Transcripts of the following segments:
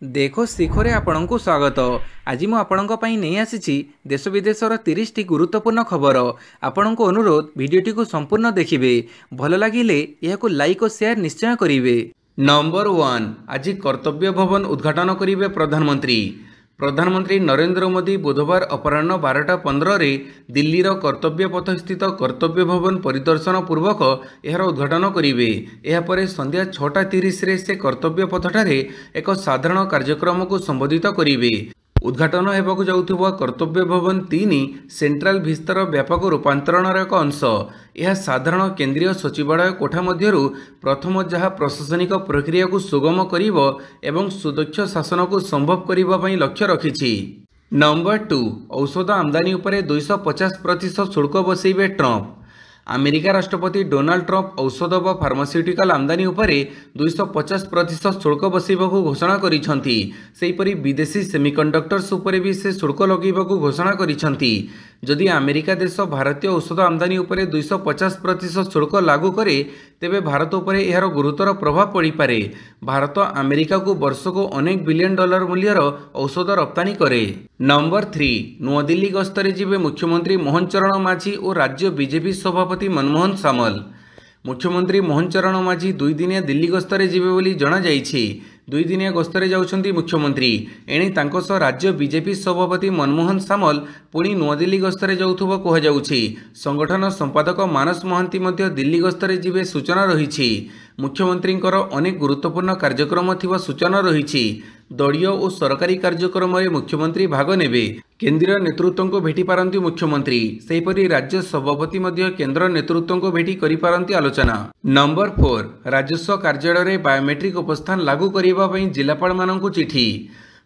देखो शिखरे आपणଙ୍କୁ स्वागत। आज मु आपणଙ୍କ ପାଇଁ ନେଇ ଆସିଛି देश विदेशर 30 टी गुरुत्वपूर्ण खबर। आपणଙ୍କୁ अनुरोध भिडियोटी को संपूर्ण देखिए। भल लगिले यह लाइक और शेयर निश्चय करिवे। नंबर 1 आज कर्तव्य भवन उद्घाटन करिवे प्रधानमंत्री नरेंद्र मोदी बुधवार अपराह्न 12:15 दिल्लीर कर्तव्य पथ स्थित कर्तव्य भवन परिदर्शन पूर्वक यार उद्घाटन करिवे। यापर संध्या 6:30 से कर्तव्य पथठारे एक साधारण कार्यक्रम को संबोधित करिवे। उद्घाटन होगाकू जाउथुबा कर्तव्य भवन 3 सेंट्रल भिस्तार व्यापक रूपांतरणर एक अंश। यह साधारण केंद्रीय सचिवालय कोठा मध्यरु प्रथम जहाँ प्रशासनिक प्रक्रिया को सुगम करिवो एवं सुदक्ष शासन को संभव करिबा पई लक्ष्य रखिछि। नंबर 2 औषध आमदानी उपरे 250% शुल्क बसैबे ट्रंप। अमेरिका राष्ट्रपति डोनाल्ड ट्रंप औषध व फार्मास्यूटिकल आमदानी उपरे 250% शुल्क बसैबाकू घोषणा करिसंती। सेहीपरि विदेशी सेमिकंडक्टर्स उपरे भी से शुल्क लगैबाकू घोषणा करिसंती। जदि अमेरिका देश भारतीय औषध आमदानी उपरे 250% शुल्क लागू करे तेबे भारत उपरे यार गुरुतर प्रभाव पड़ी पारे। भारत अमेरिका को वर्ष को अनेक बिलियन डॉलर मूल्यर औषध रप्तानी करे। नंबर 3 नुआदिल्ली गस्तरे जिबे मुख्यमंत्री मोहन चरण माझी और राज्य बीजेपी सभापति मनमोहन सामल। मुख्यमंत्री मोहन चरण माझी 2 दिनिया दिल्ली गस्तरे जिबे बोली जणा जाइछि। 2 दिनिया गस्तरे जाउछंती मुख्यमंत्री। एणे तांको सह राज्य बीजेपी सभापति मनमोहन सामल पुणी नुआदिल्ली गस्तरे जाउथुबा कहा जाउछि। संगठन संपादक मानस महांती मध्य दिल्ली गस्तरे जिबे सूचना रहिछि। मुख्यमंत्रींकर अनेक गुरुत्वपूर्ण कार्यक्रम थिबा सूचना रहिछि। दलीय और सरकारी कार्यक्रम में मुख्यमंत्री भाग नेबे। केंद्रीय नेतृत्व को भेटी पारंती मुख्यमंत्री। सेहीपरि राज्य सभापति मध्य केंद्र नेतृत्व को भेटी करि पारंती आलोचना। नंबर 4 राजस्व कार्यालय बायोमेट्रिक उपस्थान लागू करिबा पई जिलापाल माननकु चिठी।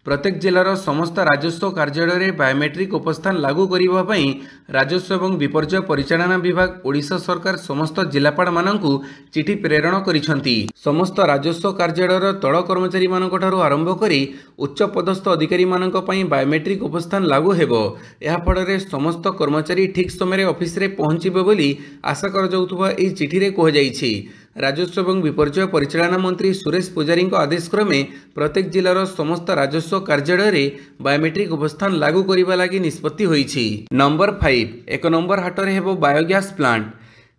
प्रत्येक जिलार समस्त राजस्व कार्यालय बायोमेट्रिक उपस्थान लागू करिबा पई राजस्व एवं विपर्यय परिचालना विभाग ओडिशा सरकार समस्त जिलापाल माननकु चिठी प्रेरण करिसंती। समस्त राजस्व कार्यालयर तळ कर्मचारी मानक ठारू आरंभ करी उच्च पदस्थ अधिकारी मानक पई बायोमेट्रिक उपस्थान लागू हेबो। या फଳରେ समस्त कर्मचारी ठीक समय ऑफिस रे पहुंचिबे बोली आशा कर जाउथुबा एई चिठी रे कह जाइछि। राजस्व एवं विपर्यय परिचालना मंत्री सुरेश पुजारी आदेश क्रमे प्रत्येक जिलार समस्त राजस्व कार्यालय बायोमेट्रिक उपस्थान लागू करने लगी निष्पत्ति होइछि। नंबर 5 1 नंबर हाटर हेबो बायोगैस प्लांट।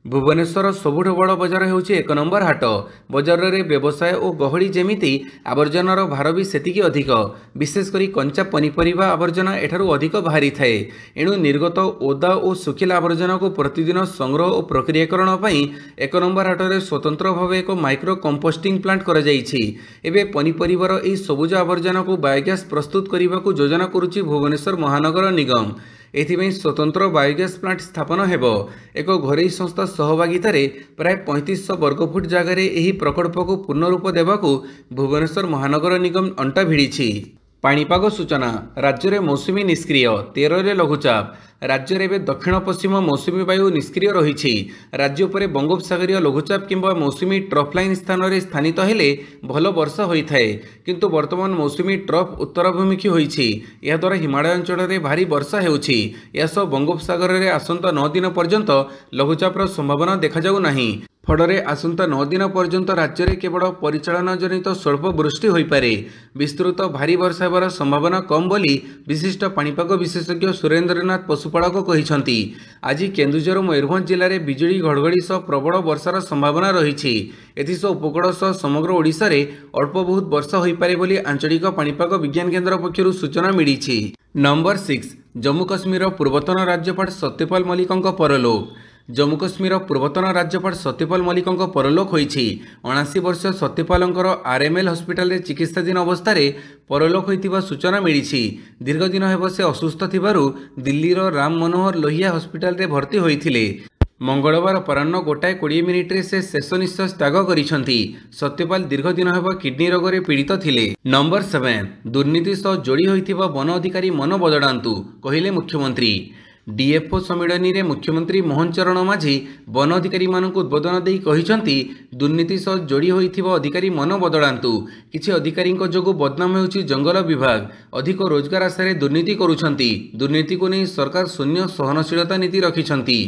भुवनेश्वर सबुठ बड़ बजार होउछि 1 नंबर हाट। बजार रे व्यवसाय और गहली जेमिति आवर्जनार भार भी सेतिकी अधिक। विशेषकर कंचा पनीपरिबा आवर्जना एठारु अधिक बाहरी थाए। एणु निर्गत ओदा और सुखिला आवर्जना को प्रतिदिन संग्रह और प्रक्रियाकरण पई 1 नंबर हाट रे स्वतंत्र भाव एक माइक्रो कंपोस्टिंग प्लांट करा जाइछि। एबे पनीपरिबार एई सबुज आवर्जना को बायोगैस प्रस्तुत करने योजना करुछि भुवनेश्वर महानगर निगम। एथिପାଇଁ स्वतंत्र बायोगैस प्लांट स्थापन हेबो। एक घरोई संस्था सहभागितार प्राय 3500 वर्गफुट जगार यह प्रकल्प को पूर्ण रूप देवाकू भुवनेश्वर महानगर निगम अंटा भिड़ी। पाणीपाग सूचना राज्य में मौसुमी निष्क्रिय 13 रे लघुचाप। राज्य में दक्षिण पश्चिम मौसुमी वायु निष्क्रिय रही। राज्य पर बंगोपसागरीय लघुचाप किंबा मौसुमी ट्रफ लाइन स्थान में स्थानित हेले भल वर्षा होता है। किंतु वर्तमान मौसुमी ट्रफ उत्तराभिमुखी होइछि। या द्वारा हिमालय अंचल में भारी वर्षा होउछि। या सह बंगोपसागर में आसंता 9 दिन पर्यंत लघुचापर संभावना देखा जाउ नाही। फଳରେ आसंता 9 दिन पर्यंत राज्य में केवल परिचालन जनित स्वल्प वृष्टि हो पारे। विस्तृत भारी वर्षा होवार संभावना कम बोली विशिष्ट पाणीपाग विशेषज्ञ सुरेंद्रनाथ पशुपालक कहिसंती। आज केन्दुझर मयूरभंज जिले में बिजुली घड़घड़ी सह प्रबल वर्षार संभावना रही। एथिसह उपकूल सह समग्र ओडिशा रे अल्प बहुत वर्षा हो पारे बोली आंचलिक पाणीपाग विज्ञान केन्द्र पक्षरु सूचना मिली। नंबर 6 जम्मू काश्मीर पूर्वतन राज्यपाल सत्यपाल मलिकଙ୍କ परलोक। जम्मू काश्मीर पूर्वतन राज्यपाल सत्यपाल मलिकଙ୍କ परलोक होइछि। 79 वर्ष सत्यपालଙ୍କର आरएमएल हॉस्पिटल रे चिकित्साधीन अवस्था परलोक होइतिबा सूचना मिली। दीर्घ दिन हेब से असुस्थ थिबारु दिल्लीर राम मनोहर लोहिया हॉस्पिटल रे भर्ती होइथिले। मंगलवार अपराह्न 1:20 से शेष निश्वास त्याग करिसंती। सत्यपाल दीर्घ दिन हेब किडनी रोग रे पीड़ित थिले। नंबर 7 दुर्नीति सह जोड़ी होइतिबा वन अधिकारी मन बदलांतु कहिले मुख्यमंत्री। डीएफओ सम्मिलनी रे मुख्यमंत्री मोहन चरण माझी वन अधिकारी मानक उद्बोधन देई कहिसंती दुर्नीति सह जोड़ी होइथिबा अधिकारी मन बदलांतु। किछि अधिकारी जोगु बदनाम हेउछि जंगल विभाग। अधिक रोजगार आशारे दुर्नीति करुछंती। दुर्नीति को नहीं सरकार शून्य सहनशीलता नीति रखिछंती।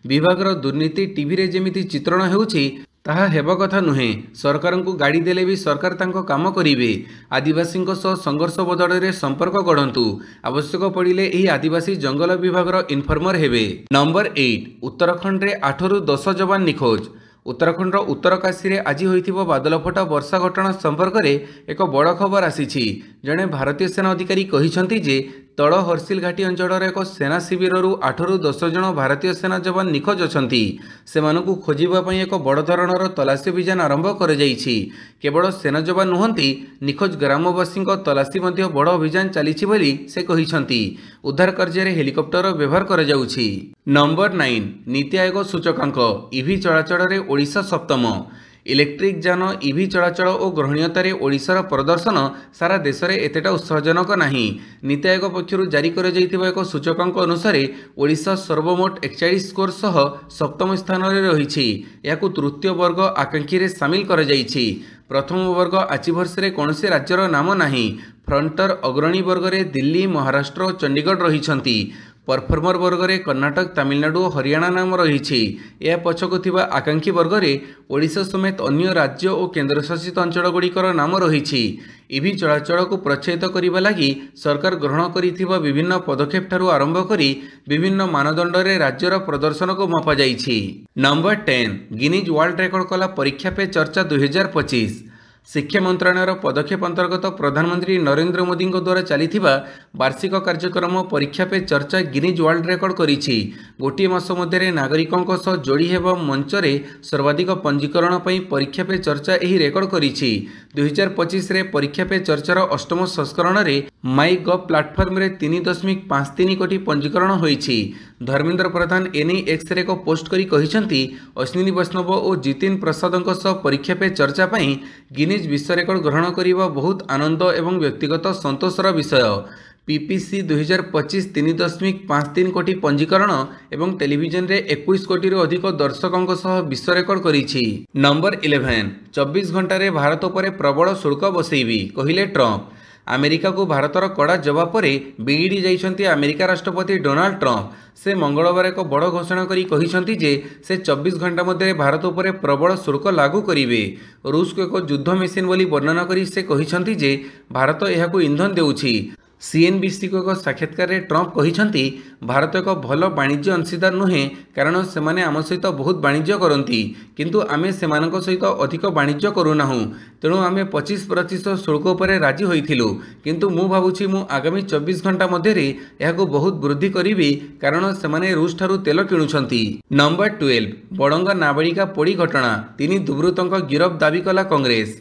विभागर दुर्नीति टीवी रे जेमिति चित्रण हेउछि ତାହା ହେବ କଥା ନୁହେଁ। ସରକାରଙ୍କୁ ଗାଡ଼ି ଦେଲେ ବି ସରକାର ତାଙ୍କ କାମ କରିବେ। ଆଦିବାସୀଙ୍କ ସହ ସଂଘର୍ଷ ବଦଳରେ ସମ୍ପର୍କ ଗଢ଼ନ୍ତୁ। ଆବଶ୍ୟକ ପଡ଼ିଲେ ଏହି ଆଦିବାସୀ ଜଙ୍ଗଲ ବିଭାଗର ଇନଫର୍ମର ହେବେ। ନମ୍ବର 8 ଉତ୍ତରାଖଣ୍ଡରେ 8ରୁ 10 ଯବାନ ନିଖୋଜ। ଉତ୍ତରାଖଣ୍ଡର ଉତ୍ତରକାଶୀରେ ଆଜି ହୋଇଥିବା ବାଦଲଫଟା ବର୍ଷା ଘଟଣା ସମ୍ପର୍କରେ ଏକ ବଡ଼ ଖବର ଆସିଛି। ଜଣେ ଭାରତୀୟ ସେନା ଅଧିକାରୀ କହିଛନ୍ତି ଯେ ତଳ ହର୍ସିଲ ଘାଟି ଅଞ୍ଚଳର ଏକ ସେନା ଶିବିରରୁ 8ରୁ 10 ଜଣ ଭାରତୀୟ ସେନା ଯବାନ ନିଖୋଜ ଅଛନ୍ତି। ସେମାନଙ୍କୁ ଖୋଜିବା ପାଇଁ ଏକ ବଡ଼ ଧରଣର ତଲାସୀ ଅଭିଯାନ ଆରମ୍ଭ କରାଯାଇଛି। କେବଳ ସେନା ଯବାନ ନୁହନ୍ତି, ନିଖୋଜ ଗ୍ରାମବାସୀଙ୍କ ତଲାସୀ ମଧ୍ୟ ବଡ଼ ଅଭିଯାନ ଚାଲିଛି ବୋଲି ସେ କହିଛନ୍ତି। ଉଦ୍ଧାର କାର୍ଯ୍ୟରେ ହେଲିକପ୍ଟର ବ୍ୟବହାର କରାଯାଉଛି। ନମ୍ବର 9 ନୀତି ଆୟୋଗ ସୂଚକାଙ୍କ ଇଭି ଚଳାଚଳରେ ଓଡ଼ିଶା ସପ୍ତମ। ଇଲେକ୍ଟ୍ରିକ୍ ଯାନ ଇଭି ଚଳାଚଳ ଓ ଗ୍ରହଣୀୟତାରେ ଓଡ଼ିଶାର ପ୍ରଦର୍ଶନ ସାରା ଦେଶରେ ଏତେଟା ଉତ୍ସାହଜନକ ନାହିଁ। ନୀତି ଆୟୋଗ ପକ୍ଷରୁ ଜାରି କରାଯାଇଥିବା ଏକ ସୂଚକାଙ୍କ ଅନୁସାରେ ଓଡ଼ିଶା ସର୍ବମୋଟ 41 ସ୍କୋର ସହ ସପ୍ତମ ସ୍ଥାନରେ ରହିଛି। ଏହାକୁ ତୃତୀୟ ବର୍ଗ ଆକାଂକ୍ଷୀରେ ସାମିଲ କରାଯାଇଛି। ପ୍ରଥମ ବର୍ଗ ଆଚିଭର୍ସରେ କୌଣସି ରାଜ୍ୟର ନାମ ନାହିଁ। ଫ୍ରଣ୍ଟର ଅଗ୍ରଣୀ ବର୍ଗରେ ଦିଲ୍ଲୀ, ମହାରାଷ୍ଟ୍ର ଓ ଚଣ୍ଡିଗଡ଼ ରହିଛନ୍ତି। ପରଫର୍ମର ବର୍ଗରେ କର୍ଣ୍ଣାଟକ, ତାମିଲନାଡୁ ଓ ହରିୟାଣା ନାମ ରହିଛି। ଏହା ପଛକୁ ଥିବା ଆକାଂକ୍ଷୀ ବର୍ଗରେ ଓଡ଼ିଶା ସମେତ ଅନ୍ୟ ରାଜ୍ୟ ଓ କେନ୍ଦ୍ରଶାସିତ ଅଞ୍ଚଳଗୁଡ଼ିକର ନାମ ରହିଛି। ଇଭି ଚଳାଚଳକୁ ପ୍ରୋତ୍ସାହିତ କରିବା ଲାଗି ସରକାର ଗ୍ରହଣ କରିଥିବା ବିଭିନ୍ନ ପଦକ୍ଷେପ ଠାରୁ ଆରମ୍ଭ କରି ବିଭିନ୍ନ ମାନଦଣ୍ଡରେ ରାଜ୍ୟର ପ୍ରଦର୍ଶନକୁ ମପାଯାଇଛି। ନମ୍ବର 10 ଗିନିଜ୍ ୱାର୍ଲ୍ଡ ରେକର୍ଡ କଲା ପରୀକ୍ଷା ପେ ଚର୍ଚ୍ଚା 2025। ଶିକ୍ଷା ମନ୍ତ୍ରଣାଳୟର ପଦକ୍ଷେପ ଅନ୍ତର୍ଗତ ପ୍ରଧାନମନ୍ତ୍ରୀ ନରେନ୍ଦ୍ର ମୋଦିଙ୍କ ଦ୍ୱାରା ଚାଲିଥିବା ବାର୍ଷିକ କାର୍ଯ୍ୟକ୍ରମ ପରୀକ୍ଷା Pe Charcha Guinness world record କରିଛି। ଗୋଟିଏ ମାସ ମଧ୍ୟରେ ନାଗରିକଙ୍କ ସହ ଯୋଡ଼ି ହେବା ମଞ୍ଚରେ ସର୍ବାଧିକ ପଞ୍ଜୀକରଣ ପାଇଁ ପରୀକ୍ଷା ପେ ଚର୍ଚ୍ଚା ଏହି ରେକର୍ଡ କରିଛି। 2025ରେ ପରୀକ୍ଷା ପେ ଚର୍ଚ୍ଚାର ଅଷ୍ଟମ ସଂସ୍କରଣରେ ମାଇ ଗଭ୍ ପ୍ଲାଟଫର୍ମରେ 3.53 କୋଟି ପଞ୍ଜୀକରଣ ହୋଇଛି। ଧର୍ମେନ୍ଦ୍ର ପ୍ରଧାନ ଏନେଇ ଏକ୍ସରେ ଏକ ପୋଷ୍ଟ କରି କହିଛନ୍ତି, ଅଶ୍ୱିନୀ ବୈଷ୍ଣବ ଓ ଜିତିନ ପ୍ରସାଦଙ୍କ ସହ ପରୀକ୍ଷା ପେ ଚର୍ଚ୍ଚା ପାଇଁ ଗିନିଜ୍ ବିଶ୍ୱ ରେକର୍ଡ ଗ୍ରହଣ କରିବା ବହୁତ ଆନନ୍ଦ ଏବଂ ବ୍ୟକ୍ତିଗତ ସନ୍ତୋଷର ବିଷୟ। ପିପିସି 2025 3.53 କୋଟି ପଞ୍ଜୀକରଣ ଏବଂ ଟେଲିଭିଜନରେ 21 କୋଟିରୁ ଅଧିକ ଦର୍ଶକଙ୍କ ସହ ବିଶ୍ୱ ରେକର୍ଡ କରିଛି। ନମ୍ବର 11 24 ଘଣ୍ଟାରେ ଭାରତ ଉପରେ ପ୍ରବଳ ଶୁଳ୍କ ବସେଇବି କହିଲେ ଟ୍ରମ୍ପ। ଆମେରିକାକୁ ଭାରତର କଡ଼ା ଜବାବ ପରେ ବିଗିଡ଼ି ଯାଇଛନ୍ତି ଆମେରିକା ରାଷ୍ଟ୍ରପତି ଡୋନାଲ୍ଡ ଟ୍ରମ୍ପ। ସେ ମଙ୍ଗଳବାର ଏକ ବଡ଼ ଘୋଷଣା କରି କହିଛନ୍ତି ଯେ ସେ 24 ଘଣ୍ଟା ମଧ୍ୟରେ ଭାରତ ଉପରେ ପ୍ରବଳ ଶୁଳ୍କ ଲାଗୁ କରିବେ। ରୁଷକୁ ଏକ ଯୁଦ୍ଧ ମେସିନ୍ ବୋଲି ବର୍ଣ୍ଣନା କରି ସେ କହିଛନ୍ତି ଯେ ଭାରତ ଏହାକୁ ଇନ୍ଧନ ଦେଉଛି। ସିଏନ୍ବିସିକୁ ଏକ ସାକ୍ଷାତକାରରେ ଟ୍ରମ୍ପ କହିଛନ୍ତି, ଭାରତ ଏକ ଭଲ ବାଣିଜ୍ୟ ଅଂଶୀଦାର ନୁହେଁ କାରଣ ସେମାନେ ଆମ ସହିତ ବହୁତ ବାଣିଜ୍ୟ କରନ୍ତି, କିନ୍ତୁ ଆମେ ସେମାନଙ୍କ ସହିତ ଅଧିକ ବାଣିଜ୍ୟ କରୁନାହୁଁ। ତେଣୁ ଆମେ 25% ଶୁଳ୍କ ଉପରେ ରାଜି ହୋଇଥିଲୁ, କିନ୍ତୁ ମୁଁ ଭାବୁଛି ମୁଁ ଆଗାମୀ 24 ଘଣ୍ଟା ମଧ୍ୟରେ ଏହାକୁ ବହୁତ ବୃଦ୍ଧି କରିବି କାରଣ ସେମାନେ ରୁଷଠାରୁ ତେଲ କିଣୁଛନ୍ତି। ନମ୍ବର 12 ବଡ଼ଙ୍ଗା ନାବାଳିକା ପୋଡ଼ି ଘଟଣା 3 ଦୁର୍ବୃତ୍ତଙ୍କ ଗିରଫ ଦାବି କଲା କଂଗ୍ରେସ।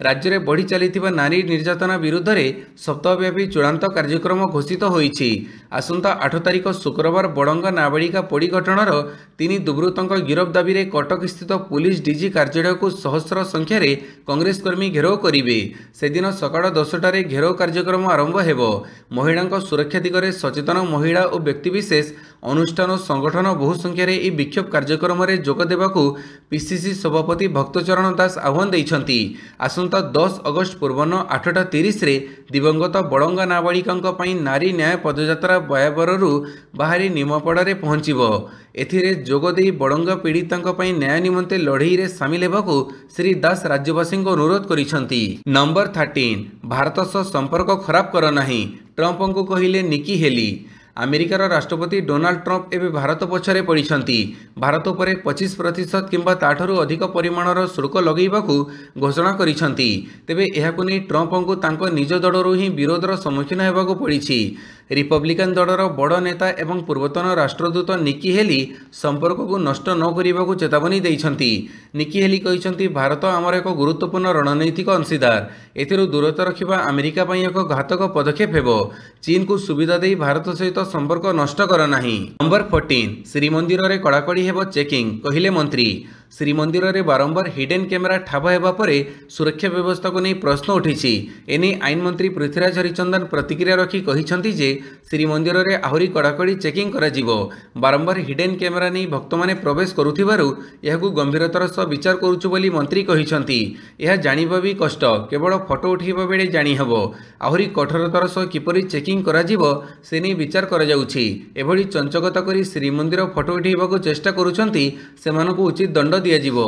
ରାଜ୍ୟରେ ବଢ଼ି ଚାଲିଥିବା ନାରୀ ନିର୍ଯାତନା ବିରୁଦ୍ଧରେ ସପ୍ତାହବ୍ୟାପୀ ଚୂଡ଼ାନ୍ତ କାର୍ଯ୍ୟକ୍ରମ ଘୋଷିତ ହୋଇଛି। ଆସନ୍ତା 8 ତାରିଖ ଶୁକ୍ରବାର ବଡ଼ଙ୍ଗା ନାବାଳିକା ପୋଡ଼ି ଘଟଣାର 3 ଦୁର୍ବୃତ୍ତଙ୍କ ଗିରଫ ଦାବିରେ କଟକସ୍ଥିତ ପୁଲିସ ଡିଜି କାର୍ଯ୍ୟାଳୟକୁ ସହସ୍ର ସଂଖ୍ୟାରେ କଂଗ୍ରେସ କର୍ମୀ ଘେରାଉ କରିବେ। ସେଦିନ ସକାଳ 10ଟାରେ ଘେରାଉ କାର୍ଯ୍ୟକ୍ରମ ଆରମ୍ଭ ହେବ। ମହିଳାଙ୍କ ସୁରକ୍ଷା ଦିଗରେ ସଚେତନ ମହିଳା ଓ ବ୍ୟକ୍ତିବିଶେଷ, ଅନୁଷ୍ଠାନ ଓ ସଂଗଠନ ବହୁ ସଂଖ୍ୟାରେ ଏହି ବିକ୍ଷୋଭ କାର୍ଯ୍ୟକ୍ରମରେ ଯୋଗ ଦେବାକୁ ପିସିସି ସଭାପତି ଭକ୍ତଚରଣ ଦାସ ଆହ୍ୱାନ ଦେଇଛନ୍ତି। ଆସନ୍ତା 10 ଅଗଷ୍ଟ ପୂର୍ବାହ୍ନ 8:30ରେ ଦିବଙ୍ଗତ ବଡ଼ଙ୍ଗା ନାବାଳିକାଙ୍କ ପାଇଁ ନାରୀ ନ୍ୟାୟ ପଦଯାତ୍ରା ବୟାବରରୁ ବାହାରି ନିମପଡ଼ାରେ ପହଞ୍ଚିବ। ଏଥିରେ ଯୋଗଦେଇ ବଡ଼ଙ୍ଗା ପୀଡ଼ିତାଙ୍କ ପାଇଁ ନ୍ୟାୟ ନିମନ୍ତେ ଲଢ଼େଇରେ ସାମିଲ ହେବାକୁ ଶ୍ରୀ ଦାସ ରାଜ୍ୟବାସୀଙ୍କୁ ଅନୁରୋଧ କରିଛନ୍ତି। ନମ୍ବର 13 ଭାରତ ସହ ସମ୍ପର୍କ ଖରାପ କର ନାହିଁ, ଟ୍ରମ୍ପଙ୍କୁ କହିଲେ ନିକି ହେଲି। ଆମେରିକାର ରାଷ୍ଟ୍ରପତି ଡୋନାଲ୍ଡ ଟ୍ରମ୍ପ ଏବେ ଭାରତ ପଛରେ ପଡ଼ିଛନ୍ତି। ଭାରତ ଉପରେ 25% କିମ୍ବା ତାଠାରୁ ଅଧିକ ପରିମାଣର ଶୁଳ୍କ ଲଗାଇବାକୁ ଘୋଷଣା କରିଛନ୍ତି। ତେବେ ଏହାକୁ ନେଇ ଟ୍ରମ୍ପଙ୍କୁ ତାଙ୍କ ନିଜ ଦଳରୁ ହିଁ ବିରୋଧର ସମ୍ମୁଖୀନ ହେବାକୁ ପଡ଼ିଛି। ରିପବ୍ଲିକାନ ଦଳର ବଡ଼ ନେତା ଏବଂ ପୂର୍ବତନ ରାଷ୍ଟ୍ରଦୂତ ନିକି ହେଲି ସମ୍ପର୍କକୁ ନଷ୍ଟ ନ କରିବାକୁ ଚେତାବନୀ ଦେଇଛନ୍ତି। ନିକି ହେଲି କହିଛନ୍ତି, ଭାରତ ଆମର ଏକ ଗୁରୁତ୍ୱପୂର୍ଣ୍ଣ ରଣନୈତିକ ଅଂଶୀଦାର। ଏଥିରୁ ଦୂରତା ରଖିବା ଆମେରିକା ପାଇଁ ଏକ ଘାତକ ପଦକ୍ଷେପ ହେବ। ଚୀନକୁ ସୁବିଧା ଦେଇ ଭାରତ ସହିତ ସମ୍ପର୍କ ନଷ୍ଟ କର ନାହିଁ। ନମ୍ବର 14 ଶ୍ରୀମନ୍ଦିରରେ କଡ଼ାକଡ଼ି ହେବ ଚେକିଂ କହିଲେ ମନ୍ତ୍ରୀ। ଶ୍ରୀମନ୍ଦିରରେ ବାରମ୍ବାର ହିଡେନ୍ କ୍ୟାମେରା ଠାବ ହେବା ପରେ ସୁରକ୍ଷା ବ୍ୟବସ୍ଥାକୁ ନେଇ ପ୍ରଶ୍ନ ଉଠିଛି। ଏନେଇ ଆଇନ ମନ୍ତ୍ରୀ ପୃଥ୍ୱୀରାଜ ହରିଚନ୍ଦନ ପ୍ରତିକ୍ରିୟା ରଖି କହିଛନ୍ତି ଯେ ଶ୍ରୀମନ୍ଦିରରେ ଆହୁରି କଡ଼ାକଡ଼ି ଚେକିଂ କରାଯିବ। ବାରମ୍ବାର ହିଡେନ୍ କ୍ୟାମେରା ନେଇ ଭକ୍ତମାନେ ପ୍ରବେଶ କରୁଥିବାରୁ ଏହାକୁ ଗମ୍ଭୀରତାର ସହ ବିଚାର କରୁଛୁ ବୋଲି ମନ୍ତ୍ରୀ କହିଛନ୍ତି। ଏହା ଜାଣିବା ବି କଷ୍ଟ, କେବଳ ଫଟୋ ଉଠାଇବା ବେଳେ ଜାଣିହେବ। ଆହୁରି କଠୋରତାର ସହ କିପରି ଚେକିଂ କରାଯିବ ସେ ନେଇ ବିଚାର କରାଯାଉଛି। ଏଭଳି ଚଞ୍ଚକତା କରି ଶ୍ରୀମନ୍ଦିର ଫଟୋ ଉଠାଇବାକୁ ଚେଷ୍ଟା କରୁଛନ୍ତି ସେମାନଙ୍କୁ ଉଚିତ ଦଣ୍ଡ ଦିଆଯିବ।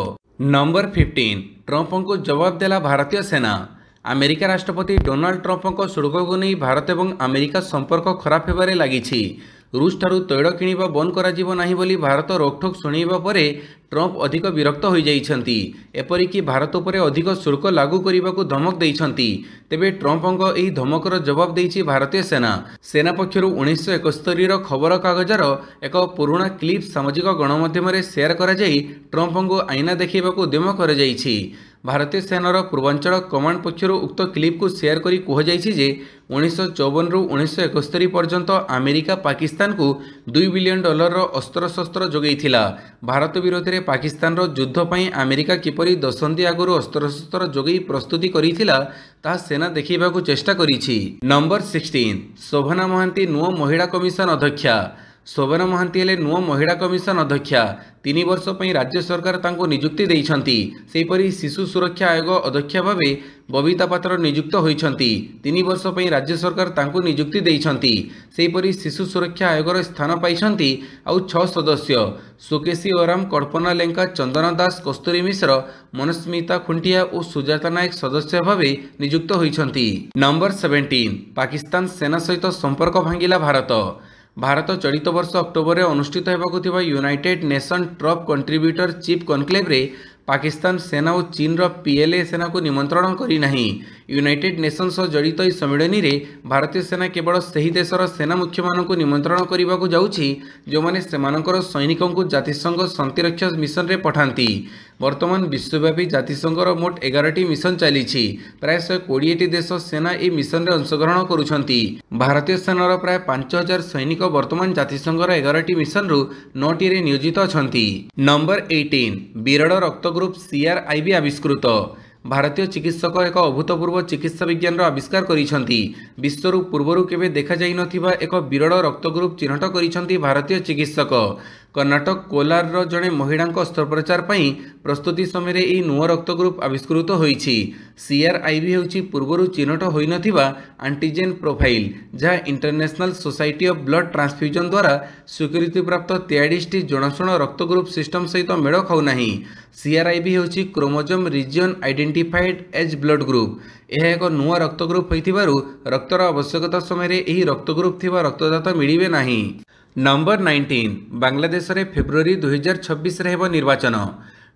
नंबर 15 ट्रंप को जवाब देला भारतीय सेना। अमेरिका राष्ट्रपति डोनाल्ड ट्रंप शुल्क को नहीं भारत और अमेरिका संपर्क खराब होबारे लागिछि। रूस ठारू तैल किणवा बंद करा नाही बोली भारत रोकठोक शुणवा पर ट्रंप अधिक विरक्त हो जाइछंती। एपरिकी भारत उपर अधिक शुल्क लागू करने को धमक देइछंती। तेबे ट्रंपଙ୍କ ଏହି ଧମକର ଜବାବ ଦେଇଛି ଭାରତୀୟ ସେନା। ସେନା ପକ୍ଷରୁ 1971ର ଖବର କାଗଜର ଏକ ପୁରୁଣା କ୍ଲିପ୍ ସାମାଜିକ ଗଣମାଧ୍ୟମରେ ସେୟାର କରାଯାଇ ଟ୍ରମ୍ପଙ୍କୁ ଆଇନା ଦେଖାଇବାକୁ ଉଦ୍ୟମ କରାଯାଇଛି। ଭାରତୀୟ ସେନାର ପୂର୍ବାଞ୍ଚଳ କମାଣ୍ଡ ପକ୍ଷରୁ ଉକ୍ତ କ୍ଲିପ୍କୁ ସେୟାର କରି କୁହାଯାଇଛି ଯେ 1954ରୁ 1971 ପର୍ଯ୍ୟନ୍ତ ଆମେରିକା ପାକିସ୍ତାନକୁ $2 ବିଲିୟନ ଅସ୍ତ୍ରଶସ୍ତ୍ର ଯୋଗାଇଥିଲା। ଭାରତ ବିରୋଧରେ ପାକିସ୍ତାନର ଯୁଦ୍ଧ ପାଇଁ ଆମେରିକା କିପରି ଦଶନ୍ଧି ଆଗରୁ ଅସ୍ତ୍ରଶସ୍ତ୍ର ଯୋଗାଇ ପ୍ରସ୍ତୁତି କରିଥିଲା ତାହା ସେନା ଦେଖାଇବାକୁ ଚେଷ୍ଟା କରିଛି। ନମ୍ବର 16 ଶୋଭନା ମହାନ୍ତି ନୂଆ ମହିଳା କମିଶନ ଅଧ୍ୟକ୍ଷା। शोभना महांती हेले नुआ महिला कमिशन अध्यक्षा। 3 वर्ष पर राज्य सरकार तांको नियुक्ति देइछंती। सेहीपरि शिशु सुरक्षा आयोग अध्यक्षा भावे बबीता पात्र नियुक्त होइछंती। 3 वर्ष पर राज्य सरकार तांको नियुक्ति देइछंती। सेहीपरि शिशु सुरक्षा आयोगर स्थान पाइछंती आउ 6 सदस्य सुकेशी ओराम, कल्पना लेंका, चंदन दास, कस्तूरी मिश्र, मनस्मिता खुंटिया और सुजाता नायक सदस्य भावे नियुक्त होइछंती। नंबर 17 पाकिस्तान सेना सहित संपर्क भांगिला भारत। भारत चलित वर्ष अक्टोबर में अनुष्ठित होगा United Nation troop contributor chief conclave रे पाकिस्तान सेना और चीन रो पीएलए सेना को निमंत्रण करी नहीं। यूनाइटेड नेशन सह जड़ित यह सम्मेलन में भारतीय सेना केवल सही देशर सेना मुख्य मान को निमंत्रण करने को जाउछि जो माने सेमानकर सैनिकों को जातिसंघ शांतिरक्षा मिशन रे पठांती। वर्तमान विश्वव्यापी जातिसंघर मोट 11टी मिशन चली प्राय 120टी देश सेना ए मिशन रे अंशग्रहण करुछंती। भारतीय सेनार प्राय 5000 सैनिक वर्तमान जातिसंघर 11टी मिशन रु 9टी रे नियोजित अछंती। नंबर 18 विरल रक्त ग्रुप CRIB आविष्कृत। भारतीय चिकित्सक एक अभूतपूर्व चिकित्सा विज्ञान आविष्कार करिसेंती। विश्वर पूर्वर केबे देखा जाई नथिबा एक विरल रक्त ग्रुप चिन्हट करिसेंती भारतीय चिकित्सक। कर्नाटक कोलार जड़े महिला अस्त्रोपचार पर प्रस्तुति समय यह नुआ रक्त ग्रुप आविष्कृत होईछि। CRIB होछि पूर्वर चिन्हट होई नथिबा एंटीजेन प्रोफाइल जहाँ international society of blood transfusion द्वारा स्वीकृति प्राप्त 43टी जनाशुना रक्त ग्रुप सिस्टम सहित मेल खाऊ नाही। CRIB होछि chromosome region identified as blood group. यह एक नुआ रक्त ग्रुप होइथिबारु रक्तर आवश्यकता समय यही रक्त ग्रुप थिबा रक्तदाता मिलिबे नाही। नंबर 19 बांग्लादेश रे फेब्रुआरी 2026 रे हेबो निर्वाचन।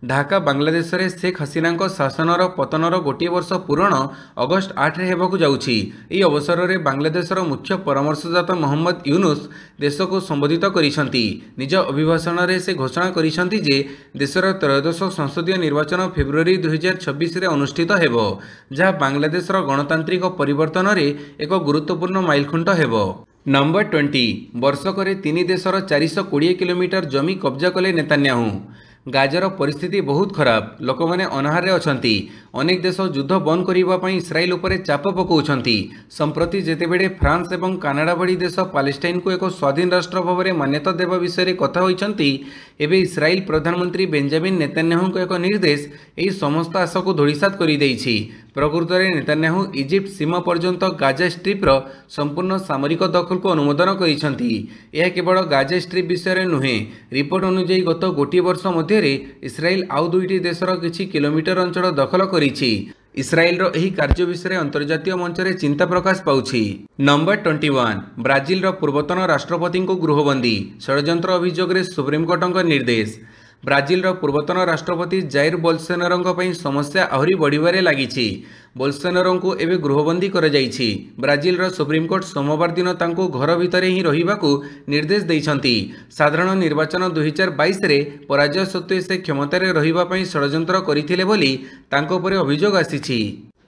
ढाका बांग्लादेश रे शेख हसीना शासनर पतनर गोटे वर्ष पूरण अगस्ट 8 रे हेबाकु जाउछि। एही अवसर रे बांग्लादेशर मुख्य परामर्शदाता मोहम्मद यूनुस देश को संबोधित करिसंती। निज अभिभाषण रे से घोषणा करिसंती जे देशर त्रयोदश संसदीय निर्वाचन फेब्रुआरी 2026 रे अनुष्ठित हेबो जहाँ बांग्लादेशर गणतांत्रिक परिवर्तन रे एक गुरुत्वपूर्ण माइलखुंट हेबो। नंबर 20 वर्षक 3 देशर 420 किलोमीटर जमी कब्जा कले नेतान्याहू। गाजार परिस्थिति बहुत खराब, लोक मैंने अनाहारे अछंती। अनेक देश युद्ध बंद करने इस्राएल उपरे चाप पकाउछंती। संप्रति जेतेबेले फ्रांस एवं कनाडा भली देश पालेस्टाइन को एक स्वाधीन राष्ट्र भाव में मान्यता देवा विषय में कथा होइछंती। एबे इस्राएल प्रधानमंत्री बेंजामिन नेतान्याहू एक निर्देश यही समस्त आशा को धूलिसात कर देइछि। प्रकृत में नेतान्याहू इजिप्ट सीमा पर्यंत गाजा स्ट्रिप्र संपूर्ण सामरिक दखल को अनुमोदन करिसंती। यह केवल गाजा स्ट्रिप विषय नुहे। रिपोर्ट अनुसार गत गोटे वर्ष मध्य इस्राएल आउ 2टी देशर किछि किलोमीटर अंचल दखल करिछि। इस्राएल रो एही कार्य विषय अंतर्जातीय मंच रे चिंता प्रकाश पाउछि। नंबर 21 ब्राजिल रो पूर्वतन राष्ट्रपति को गृहबंदी षड्यंत्र अभियोग रे सुप्रीमकोर्ट निर्देश। ब्राजिल रो पूर्वतन राष्ट्रपति जायर बोल्सोनारो पई समस्या आहरी बढ़िबारे लागिछि। बोल्सोनारो को एबे गृहबंदी करा जाइछि। ब्राजिल रो सुप्रीमकोर्ट सोमवार दिन तांको घर भितरे ही रहिबाकू निर्देश दैछंती। साधारण निर्वाचन 2022 रे पराजय सत्वे से क्षमता रे रहिबा पई षड्यंत्र करिथिले बोली तांको परे अभियोग आसीछि।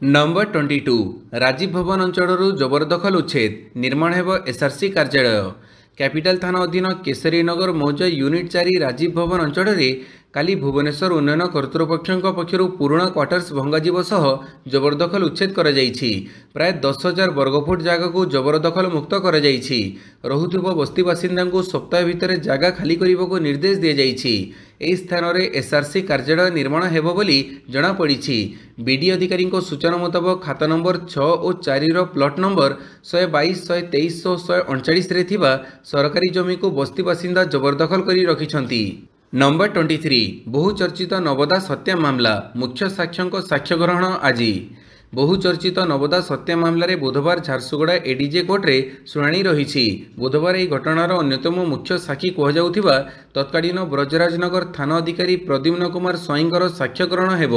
नंबर 22 राजीव भवन अंचल जबरदखल उच्छेद निर्माण हेबो SRC कार्यालय। कैपिटल थाना अधीन केसरीनगर मौज यूनिट 4 राजीव भवन अंचल में काली भुवनेश्वर उन्नयन कर्तृपक्ष पक्षर पुराणा क्वार्टर्स भंगाजीव सह जबरदखल उच्छेद करा जाइछि। प्राय 10,000 वर्गफुट जगह को जबरदखल मुक्त करा जाइछि। रहुथिबा बस्ती बासिंदा को सप्ताह भितर जगह खाली करने को निर्देश दिया जाइछि। एही स्थान में SRC कार्यालय निर्माण हेबो बोली जना पड़िछि। बीडी अधिकारी सूचना मुताबक खाता नंबर 6 और 4 रो प्लॉट नंबर 122, 123 और 139 रे थिबा सरकारी जमी को बस्ती बासिंदा जबरदखल करी रखिछंती। नंबर 23 बहुचर्चित नवदास हत्या मामला मुख्य साक्ष्यों साक्ष्य ग्रहण आज। बहुचर्चित नवदास हत्या मामलें बुधवार झारसुगुड़ा एडीजे कोर्टे शुणाणी रही। बुधवार यह घटनार अन्यतम मुख्य साक्षी कहुवा तत्कालीन ब्रजराजनगर थाना अधिकारी प्रद्युम्न कुमार स्वाईंकर साक्ष्य ग्रहण हेब।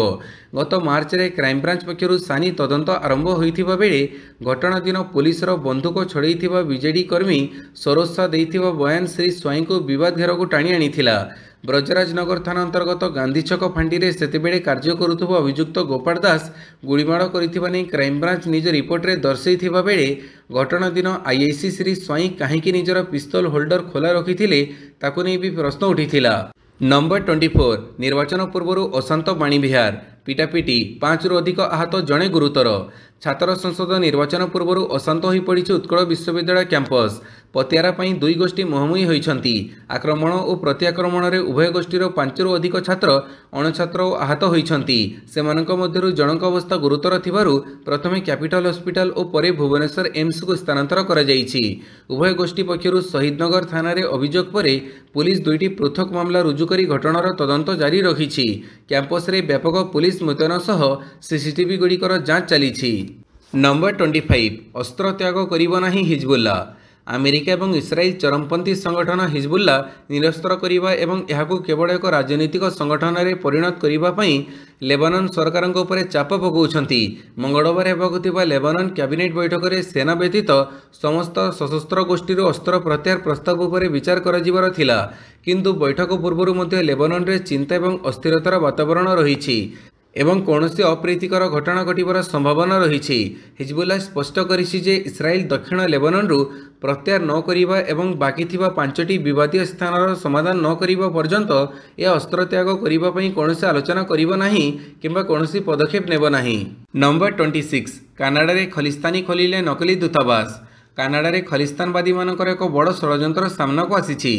गत मार्च रे क्राइमब्रांच पक्षर सानी तदंत आरंभ होइथिबा बेले घटना दिन पुलिसर बंधुक छड़ाई बीजेडी कर्मी सरोज शाह देइथिबा बयान श्री स्वाई को विवाद घेर को टाणी आनिथिला। ब्रजराजनगर थाना अंतर्गत गांधी छक फांडी सेतेबेले कार्य करुथुबा अभियुक्त गोपाल दास गुड़ीमाड़ करिथिबा नै क्राइमब्रांच निज रिपोर्ट रे दर्शाइथिबा बेले घटना दिन आईआईसी श्री स्वाई काहेकि निजर पिस्तल होल्डर खोला रखिथिले ताकु नै भी प्रश्न उठिथिला। नंबर 24 निर्वाचन पूर्व अशांत बाणीविहार पिटापिटी 5 रु अधिक आहत जड़े गुरुतर। छात्र संसद निर्वाचन पूर्व अशांत हो पड़ी उत्कल विश्वविद्यालय कैंपस। पतियारा पई दुई गोष्ठी मुहांमुही होइछंती। आक्रमण और प्रत्याक्रमण रे उभय गोष्ठीर 5 रु अधिक छात्र अणछात्र आहत होइछंती। सेमानक मध्यरु जनक अवस्था गुरुतर थिबारु प्रथमे कैपिटल हॉस्पिटल और परे भुवनेश्वर एम्स को स्थानांतर करा जाइछि। उभय गोष्ठी पक्षरु शहीदनगर थाना रे अभियोग परे पुलिस दुईटी पृथक मामला रुजु करी घटनार तदंत जारी रखिछि। कैंपस रे व्यापक पुलिस मुतयन सह सीसीटीवी गुड़िकर जांच चली। नंबर 25 अस्त्र त्याग करिबो नाही हिजबुल्ला। अमेरिका और इस्राएल चरमपंथी संगठन हिजबुल्ला निरस्तर करने एवं यहाकू केवल एक राजनीतिक संगठन में परिणत करने लेबानन सरकार चाप पकाउछंती। मंगलवार हेबाकुथिबा लेबानन कैबिनेट बैठक में सेना व्यतीत समस्त सशस्त्र गोष्ठी अस्त्र प्रत्याहार प्रस्ताव उपर विचार कराजिबार थिला, किंतु बैठक पूर्व मध्य लेबानन रे चिंता और अस्थिरतार वातावरण रही एवं कौनसी अप्रीतिकर घटना घटवर संभावना रही। हिजबुल्ला स्पष्ट करिछि जे इस्राएल दक्षिण लेबानन रु प्रत्याहार न करिबा एवं बाकी थिबा 5टी विवादीय स्थानर समाधान न करिबा पर्यंत यह अस्त्र त्याग करिबा पई कौनसी आलोचना करिबो नाही किंबा कौनसी पदक्षेप नेबो नाही। नंबर 26 कानाडा रे खलिस्तानी खोलिले नकली दूतावास। कानाडा रे खलिस्तानवादी मानकर एक बड़ षड्यंत्र सामना को आसी।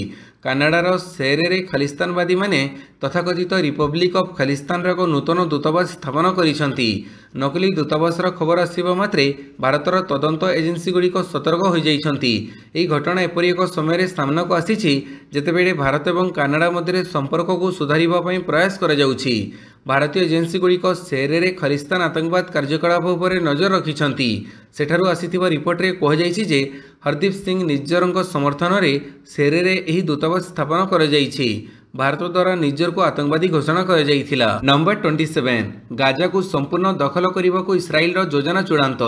कानाडार सेरे रे खलिस्तानवादी माने तथाकथित रिपब्लिक ऑफ खलिस्तान एक नूतन दूतावास स्थापन करिसंती। नकली दूतावासर खबर आसिबा मात्रे भारतर तदंत एजेंसी गुड़िक सतर्क हो जाइछंती। एही घटना एपरि एक समय सामना को आसी जेतेबेले भारत और कानाडा मध्य संपर्क को सुधारिबा पई प्रयास करा जाउछि। भारतीय एजेंसी गुड़िक सेरे रे खलिस्तान आतंकवाद कार्यकलाप उपर नजर रखिछंती। सेठारु आसीथिबा रिपोर्ट रे कहुଯାଇଛି जे हरदीप सिंह निज्जरଙ୍କ समर्थन रे सेरे रे एही दूतावास स्थापन करा जाइछि। भारत द्वारा निज्जर को आतंकवादी घोषणा करा जाइथिला। नंबर 27 गाजा को संपूर्ण दखल करने को इस्राएल रो योजना चूड़ांत।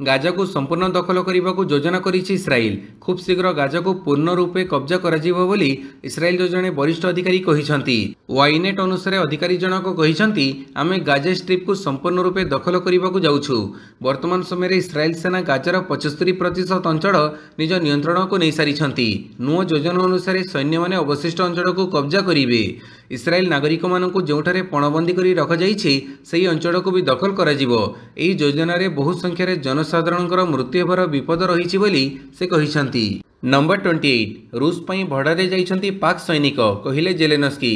गाजा को संपूर्ण दखल करने को योजना करिछि इस्राएल। खूब शीघ्र गाजा को पूर्ण रूपे कब्जा कराजिबो बोली इस्राएल जो जने वरिष्ठ अधिकारी कहिसंती। वाइनेट अनुसार अधिकारी जनक कहिसंती आमे गाजा स्ट्रिप को संपूर्ण रूपे दखल करने को जाउछु। वर्तमान समय रे इस्राएल सेना गाजार 75% अंचल निज नियंत्रण को नहीं सारिछंती। नुआ योजना अनुसार सैन्य माने अवशिष्ट अंचल को कब्जा करिवे। इस्राएल नागरिक मानक जोठारे पणबंदी करी रखा जाइछि सेही अंचल को भी दखल कराजिबो। एही योजना रे बहु संख्या रे जनसाधारणकर मृत्यु हेबार विपद रहिछि बोली से कहिसंती। नंबर 28 रूस पई भड़ारे जाइछंती पाक सैनिक कहिले जेलेनस्की।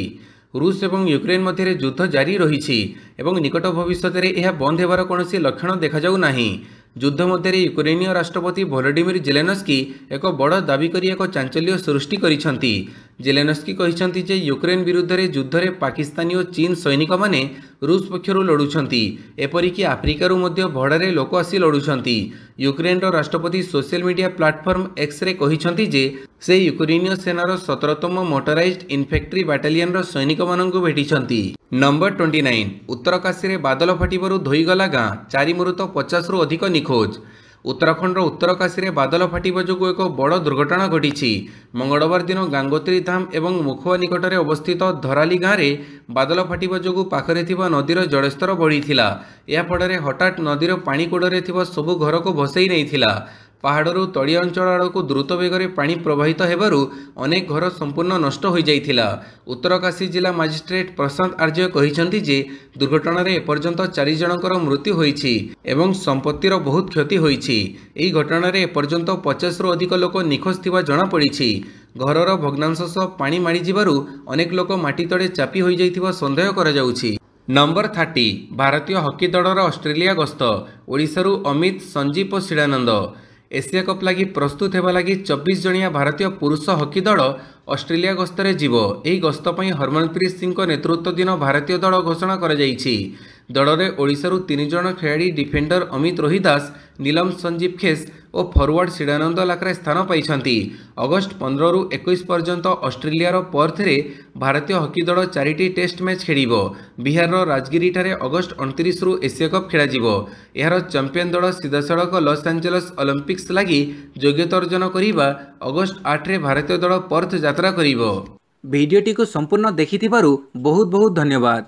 रूस और यूक्रेन मध्य युद्ध जारी रही एवं निकट भविष्य में यह बंद होबार कौनसी लक्षण देखा जाऊ नाही। युद्ध मध्य यूक्रेनीय राष्ट्रपति वोलोडिमिर जेलेनस्की एक बड़ दाबी करी एक चांचल्य सृष्टि करिसंती। जेलेनस्की कहिसंती जे यूक्रेन विरुद्ध रे युद्ध रे पाकिस्तानी और चीन सैनिक माने रूस पक्षरु लड़ुछंती। एपरिकी आफ्रिकारु मध्य भड़ारे लोक आसी लड़ुछंती। यूक्रेन राष्ट्रपति सोशल मीडिया प्लाटफर्म एक्स रे कहिसंती जे से यूक्रेनीय सेनार 17तम मोटराइज्ड इन्फेंट्री बाटालियन रो सैनिक माननकु भेटिछंती। नंबर 29 उत्तरकाशी रे बादल फाटिबारु धोईगला गाँ 4 मृत 50 रु अधिक निखोज। उत्तराखंड उत्तरकाशी रे बादल फाटिबा जोगु एक बड़ दुर्घटना घटी। मंगलवार दिन गांगोत्री धाम एवं मुखुआ निकट में अवस्थित धराली गाँव में बादल फाटिबा जोगु पाखरे थिबा नदीर जलस्तर बढ़ीथिला। या फଳରେ हठात नदीर पानी कोड़रे थिबा सबु घर को भसई नैथिला। पहाड़ू तलिया अंचल आड़क द्रुत बेगर पानी प्रवाहित हेबारु अनेक घर संपूर्ण नष्ट हो जाइथिला। उत्तरकाशी जिला मजिस्ट्रेट प्रशांत आर्य कहिसंती जे दुर्घटना रे एपर्यंत 4 जनकर मृत्यु होईछि एवं संपत्तिर बहुत क्षति होईछि। एही घटना रे एपर्यंत 50 रु अधिक लोक निखोज थिबा जणा पड़िछि। घरर भग्नांश सह पानी माड़ी जिबारु अनेक लोक माटी तळे चापी होई जाइथिबा संदेह करा जाउछि। नंबर 30 भारतीय हॉकी दलर ऑस्ट्रेलिया गस्त। ओडिशारु अमित संजीव और शिलानंद। एशिया कप लगी प्रस्तुत होगा लगी 24 जणिया भारतीय पुरुष हॉकी दल ऑस्ट्रेलिया गस्तरे जीव। एही गस्त पई हरमनप्रीत सिंह नेतृत्वाधीन भारतीय दल घोषणा करा जायछि। दल में ओडिशारू 3 जण खेलाड़ी डिफेंडर अमित रोहिदास, नीलम संजीव खेस और फॉरवर्ड सिडानंद लाक्रा स्थान पाइछन्ति। अगस्ट 15 रु 21 पर्यंत ऑस्ट्रेलिया पर्थ रे भारतीय हॉकी दल 4टी टेस्ट मैच खेलिबो। बिहार राजगिरी ठारे अगस्ट 29 रु एशिया कप खेला जिवो। यार चैंपियन दल सीधासड़क लॉस एंजेल्स ओलंपिक्स लगी योग्यता अर्जन करिबा अगस्ट 8 रे भारतीय दल पर्थ यात्रा करिबो। भिडियोटी को संपूर्ण देखिथिबारु बहुत बहुत धन्यवाद।